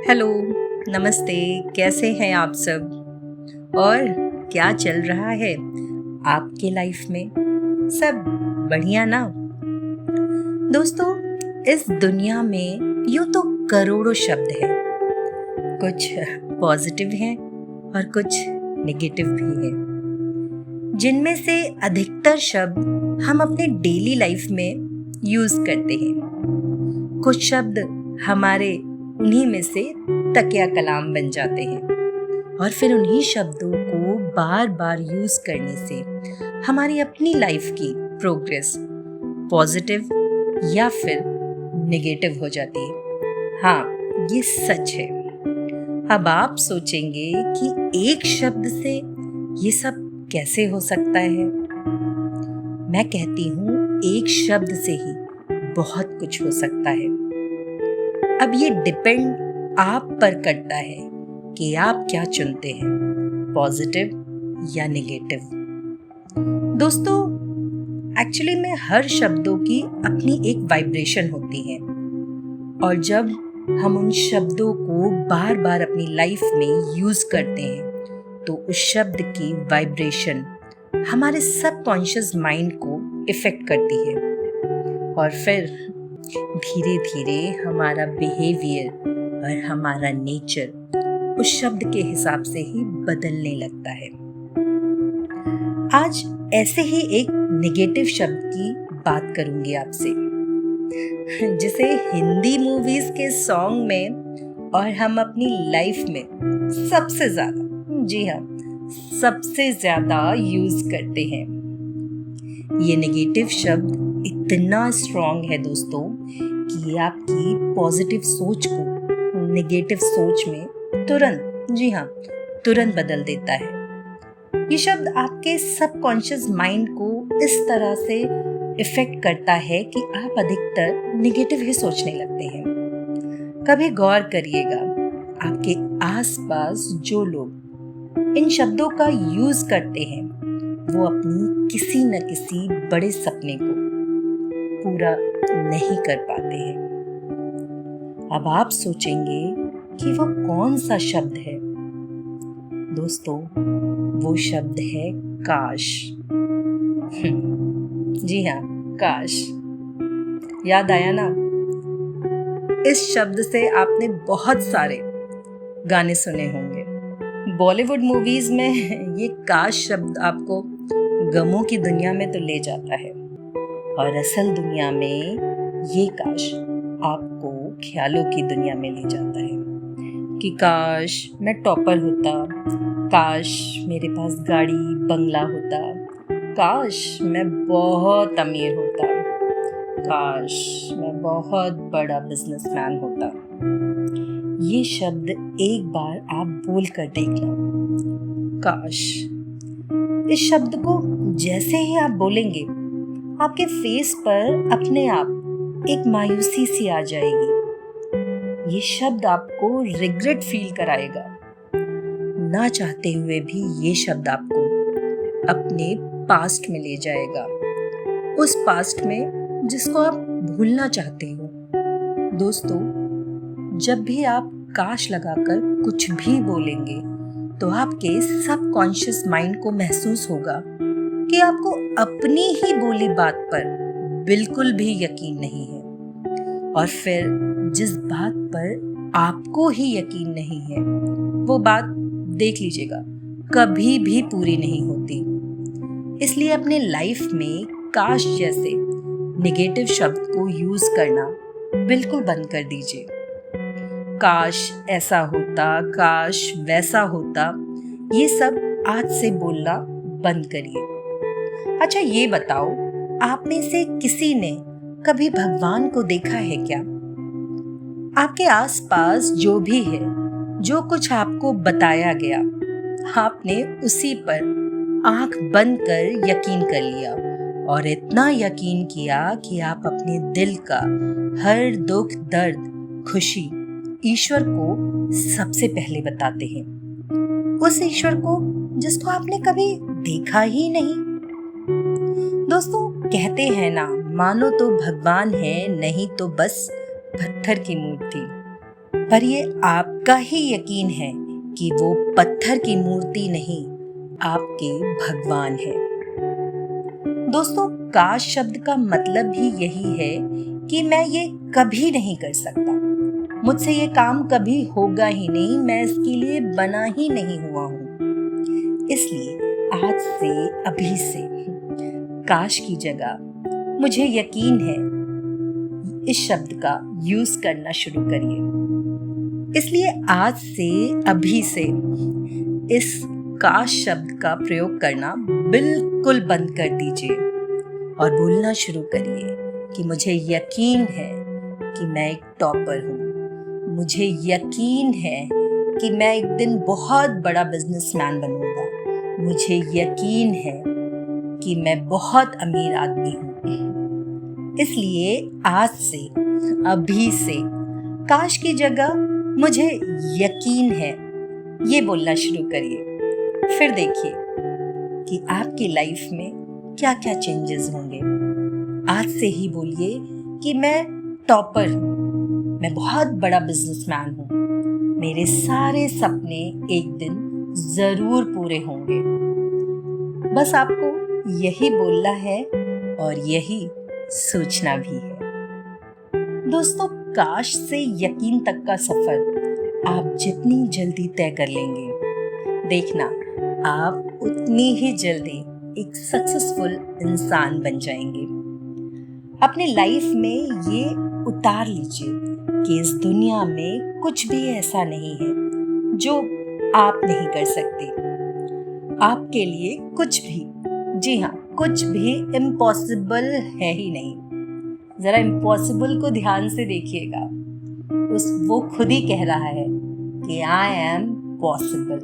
Hello, नमस्ते, कैसे हैं आप सब? और क्या चल रहा है आपके लाइफ में? सब बढ़िया ना? दोस्तों, इस दुनिया में यूं तो करोड़ों शब्द हैं। कुछ पॉजिटिव हैं और कुछ नेगेटिव भी हैं, जिनमें से अधिकतर शब्द हम अपने डेली लाइफ में यूज करते हैं। कुछ शब्द हमारे उन्हीं में से तकिया कलाम बन जाते हैं और फिर उन्हीं शब्दों को बार बार यूज करने से हमारी अपनी लाइफ की प्रोग्रेस पॉजिटिव या फिर नेगेटिव हो जाती है। हाँ, ये सच है। अब आप सोचेंगे कि एक शब्द से ये सब कैसे हो सकता है? मैं कहती हूँ एक शब्द से ही बहुत कुछ हो सकता है। अब ये डिपेंड आप पर करता है कि आप क्या चुनते हैं, पॉजिटिव या नेगेटिव। दोस्तों, एक्चुअली में हर शब्दों की अपनी एक वाइब्रेशन होती है और जब हम उन शब्दों को बार बार अपनी लाइफ में यूज करते हैं तो उस शब्द की वाइब्रेशन हमारे सबकॉन्शियस माइंड को इफेक्ट करती है और फिर धीरे धीरे हमारा बिहेवियर और हमारा नेचर उस शब्द के हिसाब से ही बदलने लगता है। आज ऐसे ही एक नेगेटिव शब्द की बात करूंगी आपसे, जिसे हिंदी मूवीज के सॉन्ग में और हम अपनी लाइफ में सबसे ज्यादा, जी हाँ, सबसे ज्यादा यूज करते हैं। ये नेगेटिव शब्द इतना स्ट्रॉन्ग है दोस्तों कि आपकी पॉजिटिव सोच को नेगेटिव सोच में तुरंत, जी हाँ, तुरंत बदल देता है। ये शब्द आपके सबकॉन्शियस माइंड को इस तरह से इफेक्ट करता है कि आप अधिकतर नेगेटिव ही सोचने लगते हैं। कभी गौर करिएगा, आपके आसपास जो लोग इन शब्दों का यूज करते हैं वो अपनी किसी न किसी बड़े सपने को पूरा नहीं कर पाते हैं। अब आप सोचेंगे कि वो कौन सा शब्द है? दोस्तों, वो शब्द है काश। जी हाँ, काश। याद आया ना? इस शब्द से आपने बहुत सारे गाने सुने होंगे। बॉलीवुड मूवीज में ये काश शब्द आपको गमों की दुनिया में तो ले जाता है और असल दुनिया में ये काश आपको ख्यालों की दुनिया में ले जाता है कि काश मैं टॉपर होता, काश मेरे पास गाड़ी बंगला होता, काश मैं बहुत अमीर होता, काश मैं बहुत बड़ा बिजनेसमैन होता। ये शब्द एक बार आप बोल कर देखना, काश। इस शब्द को जैसे ही आप बोलेंगे आपके फेस पर अपने आप एक मायूसी सी आ जाएगी। ये शब्द आपको रिग्रेट फील कराएगा। ना चाहते हुए भी ये शब्द आपको अपने पास्ट में ले जाएगा, उस पास्ट में जिसको आप भूलना चाहते हो। दोस्तों, जब भी आप काश लगाकर कुछ भी बोलेंगे तो आपके सबकॉन्शियस माइंड को महसूस होगा कि आपको अपनी ही बोली बात पर बिल्कुल भी यकीन नहीं है और फिर जिस बात पर आपको ही यकीन नहीं है वो बात, देख लीजिएगा, कभी भी पूरी नहीं होती। इसलिए अपने लाइफ में काश जैसे नेगेटिव शब्द को यूज करना बिल्कुल बंद कर दीजिए। काश ऐसा होता, काश वैसा होता, ये सब आज से बोलना बंद करिए। अच्छा, ये बताओ, आप में से किसी ने कभी भगवान को देखा है क्या? आपके आसपास जो भी है, जो कुछ आपको बताया गया, आपने उसी पर आंख बंद कर यकीन कर लिया और इतना यकीन किया कि आप अपने दिल का हर दुख, दर्द, खुशी ईश्वर को सबसे पहले बताते हैं, उस ईश्वर को जिसको आपने कभी देखा ही नहीं। दोस्तों, कहते हैं ना, मानो तो भगवान है, नहीं तो बस पत्थर की मूर्ति। पर ये आपका ही यकीन है कि वो पत्थर की मूर्ति नहीं, आपके भगवान है। दोस्तों, काश शब्द का मतलब ही यही है कि मैं ये कभी नहीं कर सकता, मुझसे ये काम कभी होगा ही नहीं, मैं इसके लिए बना ही नहीं हुआ हूँ। इसलिए आज से, अभी से काश की जगह मुझे यकीन है इस शब्द का यूज करना शुरू करिए। इसलिए आज से, अभी से इस काश शब्द का प्रयोग करना बिल्कुल बंद कर दीजिए और बोलना शुरू करिए कि मुझे यकीन है कि मैं एक टॉपर हूँ, मुझे यकीन है कि मैं एक दिन बहुत बड़ा बिजनेसमैन बनूंगा, मुझे यकीन है कि मैं बहुत अमीर आदमी हूँ। इसलिए आज से, अभी से काश की जगह मुझे यकीन है ये बोलना शुरू करिए। फिर देखिए कि आपकी लाइफ में क्या क्या चेंजेस होंगे। आज से ही बोलिए कि मैं टॉपर हूँ, मैं बहुत बड़ा बिजनेसमैन हूँ, मेरे सारे सपने एक दिन जरूर पूरे होंगे। बस आपको यही बोलना है और यही सोचना भी है। दोस्तों, काश से यकीन तक का सफर आप जितनी जल्दी तय कर लेंगे, देखना आप उतनी ही जल्दी एक सक्सेसफुल इंसान बन जाएंगे। अपने लाइफ में ये उतार लीजिए कि इस दुनिया में कुछ भी ऐसा नहीं है जो आप नहीं कर सकते। आपके लिए कुछ भी, जी हाँ, कुछ भी इम्पॉसिबल है ही नहीं। जरा इम्पॉसिबल को ध्यान से देखिएगा, वो खुद ही कह रहा है कि आई एम पॉसिबल।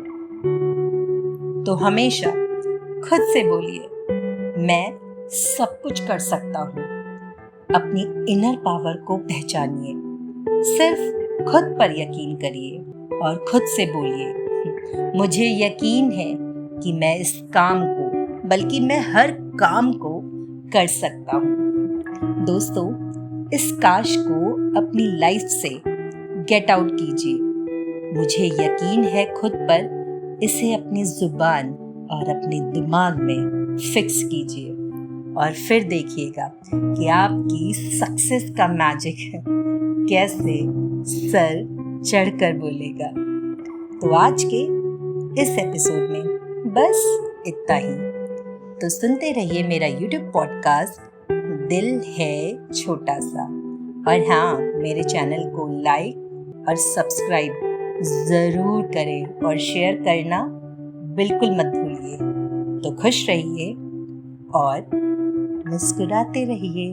तो हमेशा खुद से बोलिए, मैं सब कुछ कर सकता हूँ। अपनी इनर पावर को पहचानिए, सिर्फ खुद पर यकीन करिए और खुद से बोलिए, मुझे यकीन है कि मैं इस काम को, बल्कि मैं हर काम को कर सकता हूँ। दोस्तों, इस काश को अपनी लाइफ से गेट आउट कीजिए। मुझे यकीन है खुद पर, इसे अपनी जुबान और अपने दिमाग में फिक्स कीजिए और फिर देखिएगा कि आपकी सक्सेस का मैजिक कैसे सर चढ़कर बोलेगा। तो आज के इस एपिसोड में बस इतना ही। तो सुनते रहिए मेरा YouTube पॉडकास्ट दिल है छोटा सा, और हाँ, मेरे चैनल को लाइक और सब्सक्राइब जरूर करें और शेयर करना बिल्कुल मत भूलिए। तो खुश रहिए और मुस्कुराते रहिए।